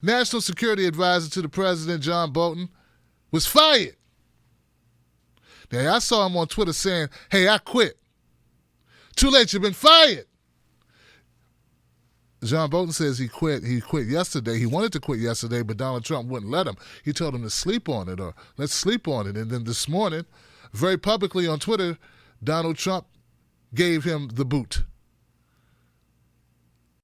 National Security Advisor to the President, John Bolton, was fired. Now, I saw him on Twitter saying, hey, I quit. Too late, you've been fired. John Bolton says he quit. He quit yesterday. He wanted to quit yesterday, but Donald Trump wouldn't let him. He told him to sleep on it, or let's sleep on it. And then this morning, very publicly on Twitter, Donald Trump gave him the boot.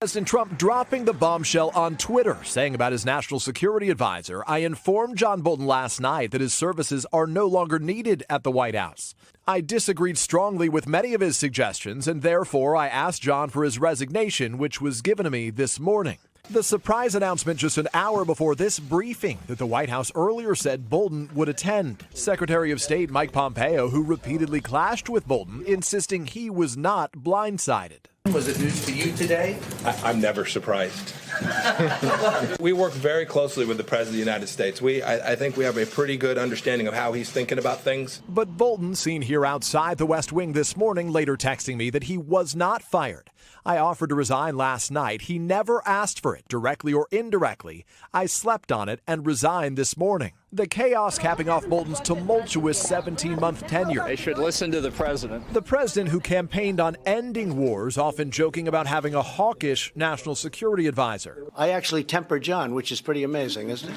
President Trump dropping the bombshell on Twitter, saying about his national security advisor, I informed John Bolton last night that his services are no longer needed at the White House. I disagreed strongly with many of his suggestions, and therefore I asked John for his resignation, which was given to me this morning. The surprise announcement just an hour before this briefing that the White House earlier said Bolton would attend. Secretary of State Mike Pompeo, who repeatedly clashed with Bolton, insisting he was not blindsided. Was it news to you today? I'm never surprised. We work very closely with the President of the United States. I think we have a pretty good understanding of how he's thinking about things. But Bolton, seen here outside the West Wing this morning, later texting me that he was not fired. I offered to resign last night. He never asked for it, directly or indirectly. I slept on it and resigned this morning. The chaos capping off Bolton's tumultuous 17-month tenure. They should listen to the president. The president who campaigned on ending wars, often joking about having a hawkish national security advisor. I actually temper John, which is pretty amazing, isn't it?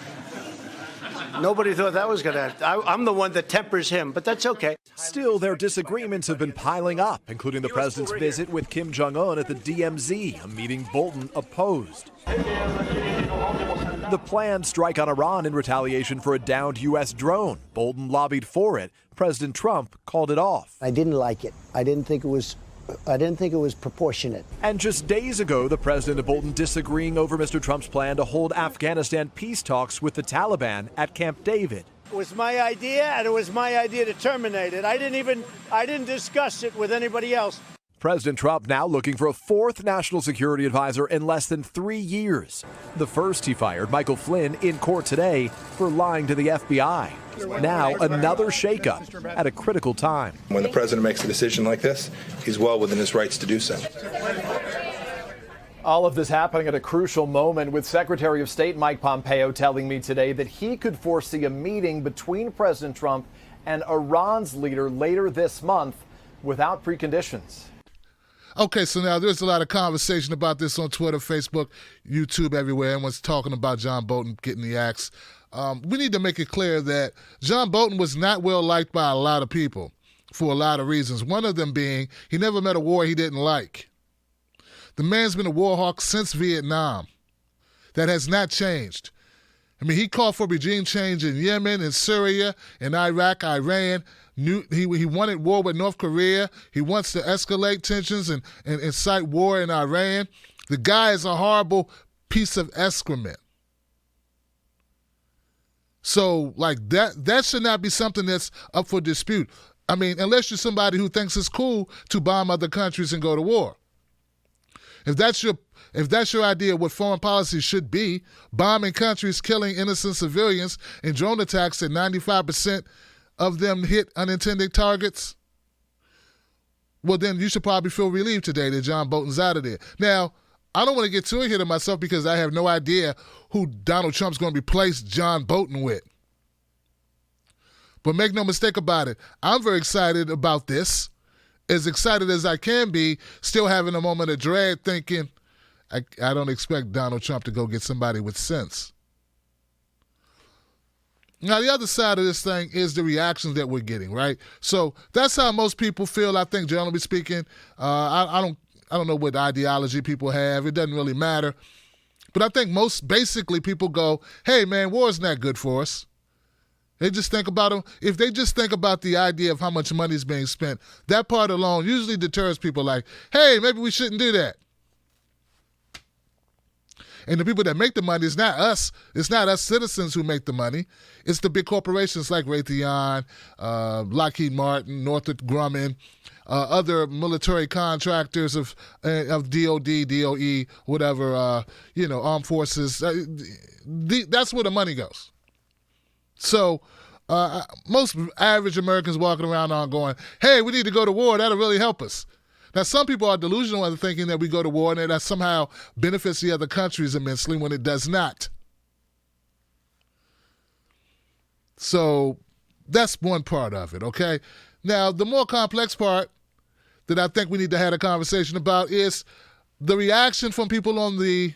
Nobody thought that was going to happen. I'm the one that tempers him, but that's okay. Still, their disagreements have been piling up, including the president's visit with Kim Jong-un at the DMZ, a meeting Bolton opposed. The planned strike on Iran in retaliation for a downed U.S. drone. Bolton lobbied for it. President Trump called it off. I didn't like it. I didn't think it was proportionate. And just days ago, the president and Bolton disagreeing over Mr. Trump's plan to hold Afghanistan peace talks with the Taliban at Camp David. It was my idea, and it was my idea to terminate it. I didn't discuss it with anybody else. President Trump now looking for a fourth national security advisor in less than 3 years. The first he fired, Michael Flynn, in court today for lying to the FBI. Now another shakeup at a critical time. When the president makes a decision like this, he's well within his rights to do so. All of this happening at a crucial moment, with Secretary of State Mike Pompeo telling me today that he could foresee a meeting between President Trump and Iran's leader later this month without preconditions. Okay, so now there's a lot of conversation about this on Twitter, Facebook, YouTube, everywhere. Everyone's talking about John Bolton getting the axe. We need to make it clear that John Bolton was not well liked by a lot of people for a lot of reasons. One of them being he never met a war he didn't like. The man's been a war hawk since Vietnam. That has not changed. I mean, he called for regime change in Yemen, in Syria, in Iraq, Iran. He wanted war with North Korea. He wants to escalate tensions and incite war in Iran. The guy is a horrible piece of excrement. So, like, that should not be something that's up for dispute. I mean, unless you're somebody who thinks it's cool to bomb other countries and go to war. If that's your idea of what foreign policy should be, bombing countries, killing innocent civilians, and drone attacks that 95% of them hit unintended targets, well, then you should probably feel relieved today that John Bolton's out of there. Now, I don't want to get too ahead of myself because I have no idea who Donald Trump's going to replace John Bolton with. But make no mistake about it, I'm very excited about this. As excited as I can be, still having a moment of dread thinking, I don't expect Donald Trump to go get somebody with sense. Now, the other side of this thing is the reactions that we're getting, right? So that's how most people feel, I think, generally speaking. I don't know what ideology people have. It doesn't really matter. But I think most basically people go, hey, man, war is not good for us. They just think about them. If they just think about the idea of how much money is being spent, that part alone usually deters people like, hey, maybe we shouldn't do that. And the people that make the money is not us. It's not us citizens who make the money. It's the big corporations like Raytheon, Lockheed Martin, Northrop Grumman, other military contractors of DOD, DOE, whatever, armed forces. That's where the money goes. So most average Americans walking around are going, hey, we need to go to war. That'll really help us. Now, some people are delusional in thinking that we go to war and that somehow benefits the other countries immensely when it does not. So that's one part of it, okay? Now, the more complex part that I think we need to have a conversation about is the reaction from people on the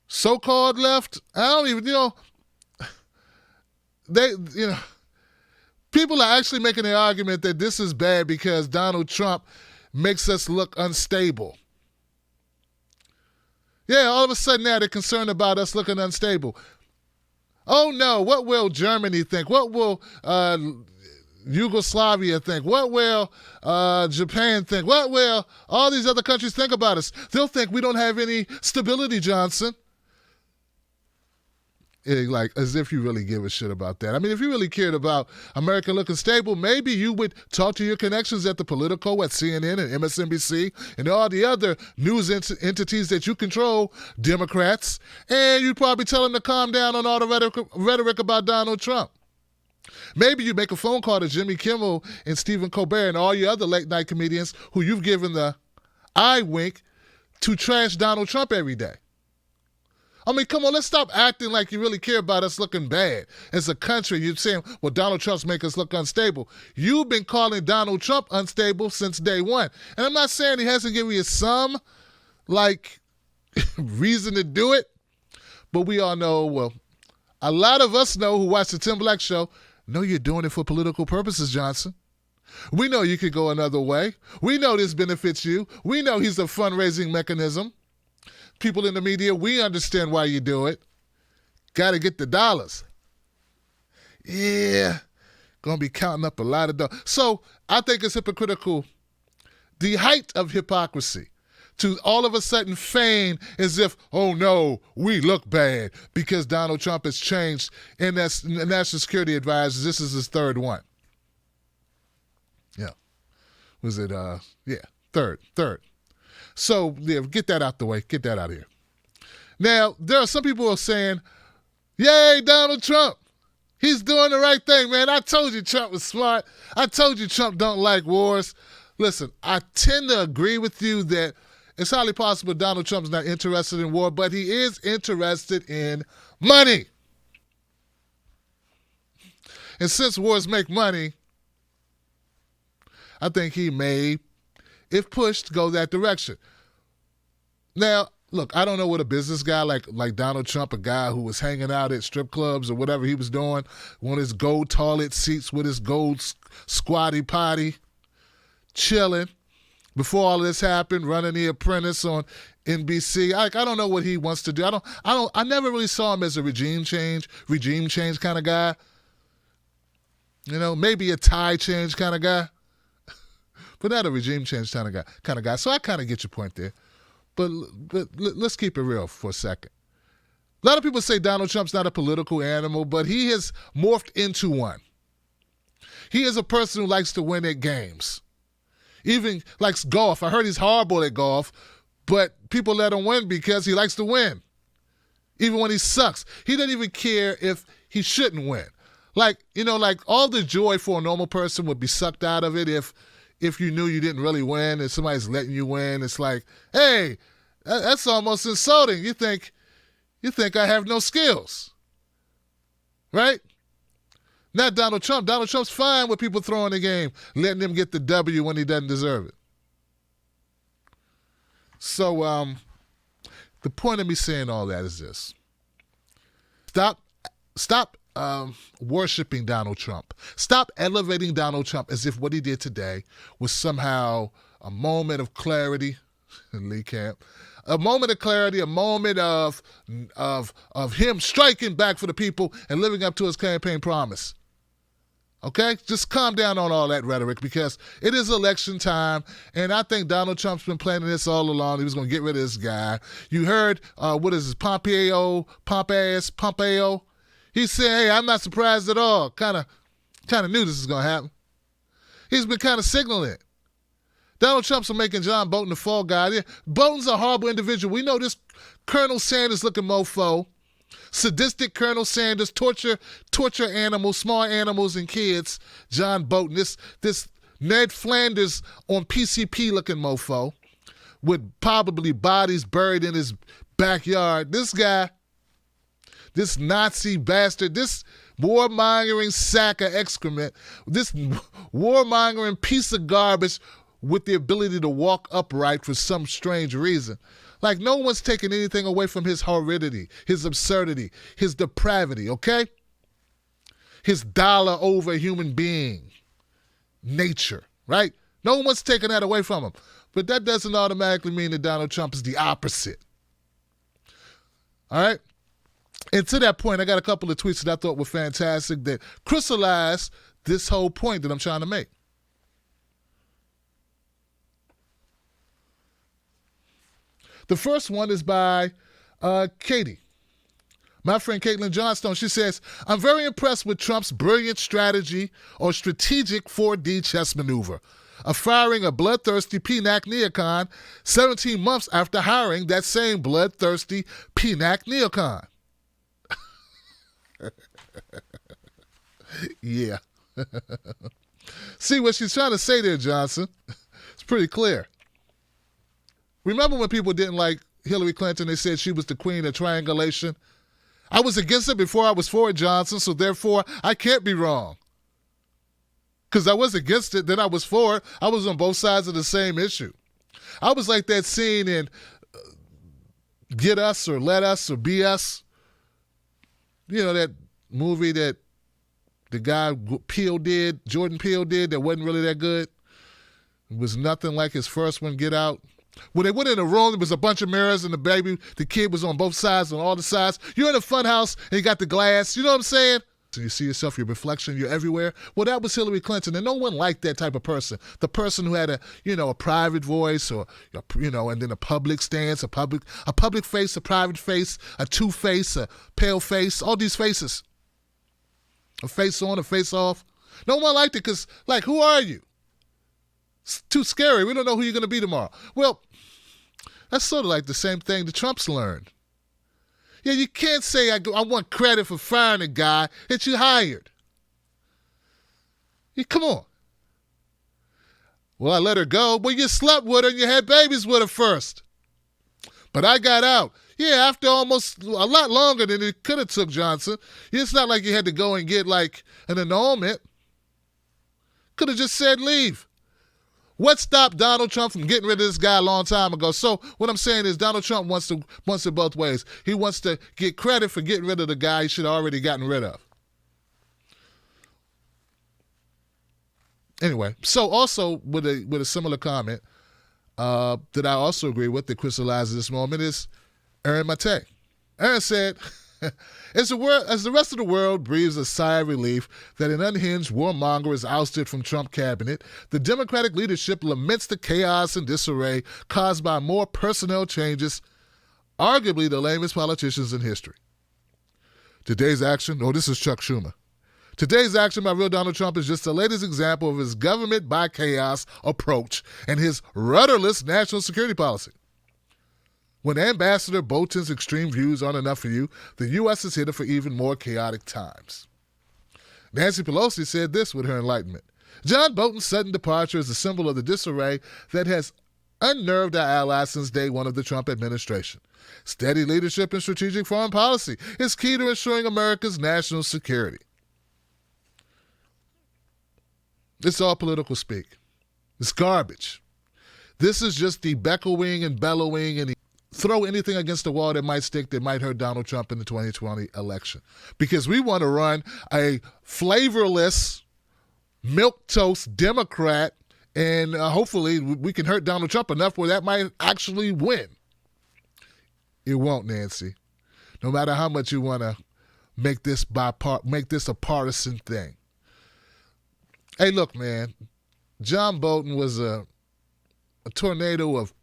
so-called left. I don't even, people are actually making the argument that this is bad because Donald Trump makes us look unstable. Yeah, all of a sudden now they're concerned about us looking unstable. Oh no, what will Germany think? What will Yugoslavia think? What will Japan think? What will all these other countries think about us? They'll think we don't have any stability, Johnson. Like, as if you really give a shit about that. I mean, if you really cared about America looking stable, maybe you would talk to your connections at the Politico, at CNN and MSNBC, and all the other news entities that you control, Democrats, and you'd probably tell them to calm down on all the rhetoric about Donald Trump. Maybe you make a phone call to Jimmy Kimmel and Stephen Colbert and all your other late-night comedians who you've given the eye wink to trash Donald Trump every day. I mean, come on, let's stop acting like you really care about us looking bad. As a country, you're saying, well, Donald Trump's make us look unstable. You've been calling Donald Trump unstable since day one. And I'm not saying he hasn't given you some, reason to do it. But we all know, well, a lot of us know who watch the Tim Black Show, know you're doing it for political purposes, Johnson. We know you could go another way. We know this benefits you. We know he's a fundraising mechanism. People in the media, we understand why you do it. Got to get the dollars. Yeah, going to be counting up a lot of dollars. So I think it's hypocritical, the height of hypocrisy, to all of a sudden feign as if, oh no, we look bad because Donald Trump has changed, and that's National Security Advisor. This is his third one. Yeah. Was it, third. So, yeah, get that out the way. Get that out of here. Now, there are some people who are saying, yay, Donald Trump. He's doing the right thing, man. I told you Trump was smart. I told you Trump don't like wars. Listen, I tend to agree with you that it's highly possible Donald Trump's not interested in war, but he is interested in money. And since wars make money, I think he may, if pushed, go that direction. Now, look, I don't know what a business guy like Donald Trump, a guy who was hanging out at strip clubs or whatever he was doing, on his gold toilet seats with his gold squatty potty, chilling, before all of this happened, running The Apprentice on NBC. I don't know what he wants to do. I never really saw him as a regime change kind of guy. Maybe a tie change kind of guy. But not a regime change kind of guy. So I kind of get your point there. But let's keep it real for a second. A lot of people say Donald Trump's not a political animal, but he has morphed into one. He is a person who likes to win at games. Even likes golf. I heard he's horrible at golf, but people let him win because he likes to win. Even when he sucks. He doesn't even care if he shouldn't win. Like all the joy for a normal person would be sucked out of it if you knew you didn't really win and somebody's letting you win. It's like, hey, that's almost insulting. You think I have no skills, right? Not Donald Trump. Donald Trump's fine with people throwing the game, letting him get the W when he doesn't deserve it. So the point of me saying all that is this. Stop worshiping Donald Trump. Stop elevating Donald Trump as if what he did today was somehow a moment of clarity, Lee Camp, a moment of clarity, a moment of him striking back for the people and living up to his campaign promise. Okay? Just calm down on all that rhetoric because it is election time, and I think Donald Trump's been planning this all along. He was going to get rid of this guy. You heard, Pompeo? He said, hey, I'm not surprised at all. Kind of knew this was going to happen. He's been kind of signaling it. Donald Trump's making John Bolton the fall guy. Yeah, Bolton's a horrible individual. We know this Colonel Sanders-looking mofo, sadistic Colonel Sanders, torture animals, small animals and kids, John Bolton, this Ned Flanders on PCP-looking mofo with probably bodies buried in his backyard. This guy this Nazi bastard, this warmongering sack of excrement, this warmongering piece of garbage with the ability to walk upright for some strange reason. Like, no one's taking anything away from his horridity, his absurdity, his depravity, okay? His dollar over human being nature, right? No one's taking that away from him. But that doesn't automatically mean that Donald Trump is the opposite. All right? And to that point, I got a couple of tweets that I thought were fantastic that crystallized this whole point that I'm trying to make. The first one is by Katie. My friend Caitlin Johnstone, she says, I'm very impressed with Trump's brilliant strategy or strategic 4D chess maneuver of firing a bloodthirsty PNAC neocon 17 months after hiring that same bloodthirsty PNAC neocon. Yeah. See what she's trying to say there, Johnson? It's pretty clear. Remember when people didn't like Hillary Clinton, they said she was the queen of triangulation? I was against it before I was for it, Johnson, so therefore I can't be wrong. Because I was against it, then I was for it. I was on both sides of the same issue. I was like that scene in Get Us or Let Us or Be Us. You know, that movie that the guy Jordan Peele did that wasn't really that good? It was nothing like his first one, Get Out. When they went in the room, there was a bunch of mirrors and the kid was on both sides, on all the sides. You're in a fun house and you got the glass. You know what I'm saying? So you see yourself, your reflection, you're everywhere. Well, that was Hillary Clinton, and no one liked that type of person. The person who had a private voice or, and then a public stance, a public face, a private face, a two-face, a pale face, all these faces. A face on, a face off. No one liked it because, like, who are you? It's too scary. We don't know who you're going to be tomorrow. Well, that's sort of like the same thing the Trumps learned. Yeah, you can't say I want credit for firing a guy that you hired. Yeah, come on. Well, I let her go. Well, you slept with her and you had babies with her first. But I got out. Yeah, after almost a lot longer than it could have took, Johnson. It's not like you had to go and get, like, an annulment. Could have just said leave. What stopped Donald Trump from getting rid of this guy a long time ago? So what I'm saying is Donald Trump wants it both ways. He wants to get credit for getting rid of the guy he should have already gotten rid of. Anyway, so also with a similar comment that I also agree with that crystallizes this moment is Aaron Mate. Aaron said, as the rest of the world breathes a sigh of relief that an unhinged warmonger is ousted from Trump cabinet, the Democratic leadership laments the chaos and disarray caused by more personnel changes, arguably the lamest politicians in history. Today's action, this is Chuck Schumer. Today's action by real Donald Trump is just the latest example of his government by chaos approach and his rudderless national security policy. When Ambassador Bolton's extreme views aren't enough for you, the U.S. is headed for even more chaotic times. Nancy Pelosi said this with her enlightenment. John Bolton's sudden departure is a symbol of the disarray that has unnerved our allies since day one of the Trump administration. Steady leadership in strategic foreign policy is key to ensuring America's national security. It's all political speak. It's garbage. This is just the beckoing and bellowing and throw anything against the wall that might stick, that might hurt Donald Trump in the 2020 election. Because we want to run a flavorless, milquetoast Democrat, and hopefully we can hurt Donald Trump enough where that might actually win. It won't, Nancy. No matter how much you want to make this a partisan thing. Hey, look, man. John Bolton was a tornado of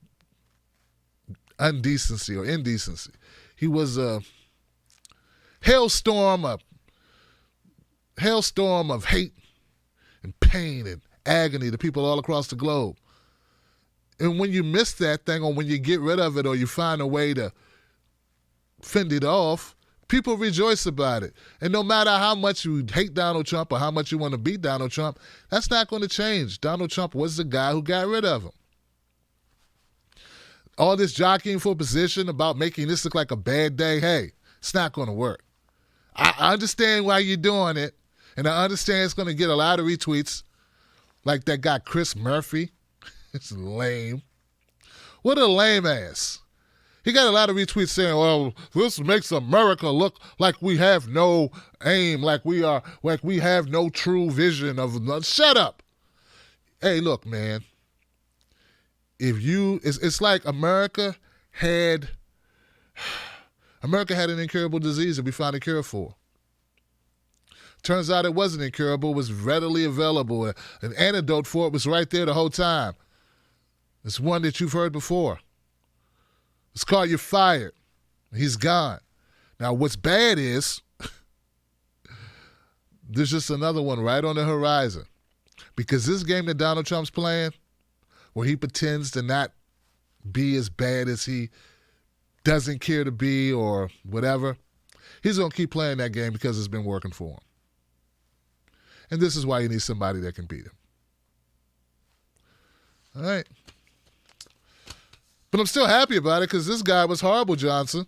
indecency. He was a hailstorm of hate and pain and agony to people all across the globe. And when you miss that thing, or when you get rid of it, or you find a way to fend it off, people rejoice about it. And no matter how much you hate Donald Trump or how much you want to beat Donald Trump, that's not going to change. Donald Trump was the guy who got rid of him. All this jockeying for position about making this look like a bad day, hey, it's not going to work. I understand why you're doing it, and I understand it's going to get a lot of retweets, like that guy Chris Murphy. It's lame. What a lame ass. He got a lot of retweets saying, well, this makes America look like we have no aim, like we have no true vision of. Shut up. Hey, look, man. It's like America had an incurable disease that we found a cure for. Turns out it wasn't incurable, it was readily available. An antidote for it was right there the whole time. It's one that you've heard before. It's called You're Fired. He's gone. Now, what's bad is there's just another one right on the horizon. Because this game that Donald Trump's playing, where he pretends to not be as bad as he doesn't care to be or whatever, he's going to keep playing that game because it's been working for him. And this is why he needs somebody that can beat him. All right. But I'm still happy about it because this guy was horrible, Johnson.